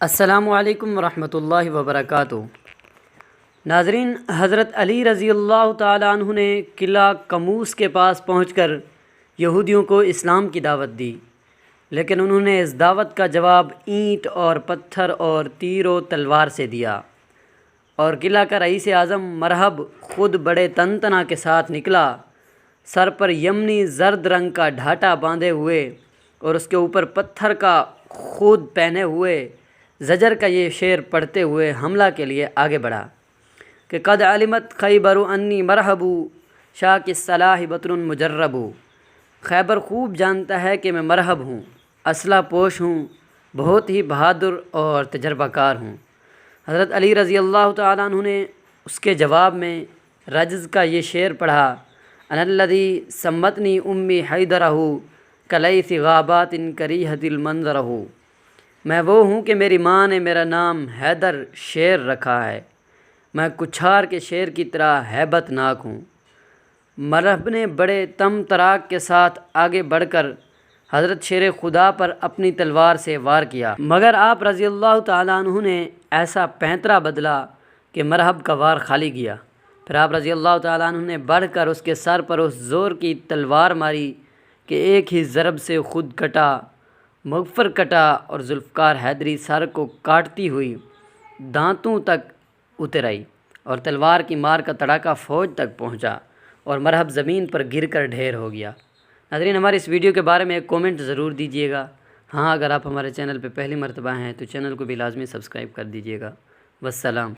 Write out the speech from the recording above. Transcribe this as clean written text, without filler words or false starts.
السلام علیکم ورحمۃ اللہ وبرکاتہ۔ ناظرین، حضرت علی رضی اللہ تعالیٰ عنہ نے قلعہ قموس کے پاس پہنچ کر یہودیوں کو اسلام کی دعوت دی، لیکن انہوں نے اس دعوت کا جواب اینٹ اور پتھر اور تیر و تلوار سے دیا، اور قلعہ کا رئیس اعظم مرہب خود بڑے تنتنا کے ساتھ نکلا، سر پر یمنی زرد رنگ کا ڈھاٹا باندھے ہوئے اور اس کے اوپر پتھر کا خود پہنے ہوئے زجر کا یہ شعر پڑھتے ہوئے حملہ کے لیے آگے بڑھا کہ قد علمت خیبر انی مرحب شاک الصلاح بطن مجرب۔ خیبر خوب جانتا ہے کہ میں مرحب ہوں، اسلحہ پوش ہوں، بہت ہی بہادر اور تجربہ کار ہوں۔ حضرت علی رضی اللہ تعالیٰ عنہ نے اس کے جواب میں رجز کا یہ شعر پڑھا، انا الذی سمتنی امی حیدرہ کلیث غابات کریہت المنظرہ۔ میں وہ ہوں کہ میری ماں نے میرا نام حیدر شیر رکھا ہے، میں کچھار کے شیر کی طرح ہیبت ناک ہوں۔ مرہب نے بڑے تم تراک کے ساتھ آگے بڑھ کر حضرت شیر خدا پر اپنی تلوار سے وار کیا، مگر آپ رضی اللہ تعالیٰ عنہ نے ایسا پینترا بدلا کہ مرہب کا وار خالی گیا۔ پھر آپ رضی اللہ تعالیٰ عنہ نے بڑھ کر اس کے سر پر اس زور کی تلوار ماری کہ ایک ہی ضرب سے خود کٹا، مغفر کٹا، اور ذوالفقار حیدری سر کو کاٹتی ہوئی دانتوں تک اتر آئی، اور تلوار کی مار کا تڑاکا فوج تک پہنچا، اور مرہب زمین پر گر کر ڈھیر ہو گیا۔ ناظرین، ہمارے اس ویڈیو کے بارے میں ایک کومنٹ ضرور دیجیے گا۔ ہاں، اگر آپ ہمارے چینل پہ پہلی مرتبہ ہیں تو چینل کو بھی لازمی سبسکرائب کر دیجیے گا۔ والسلام۔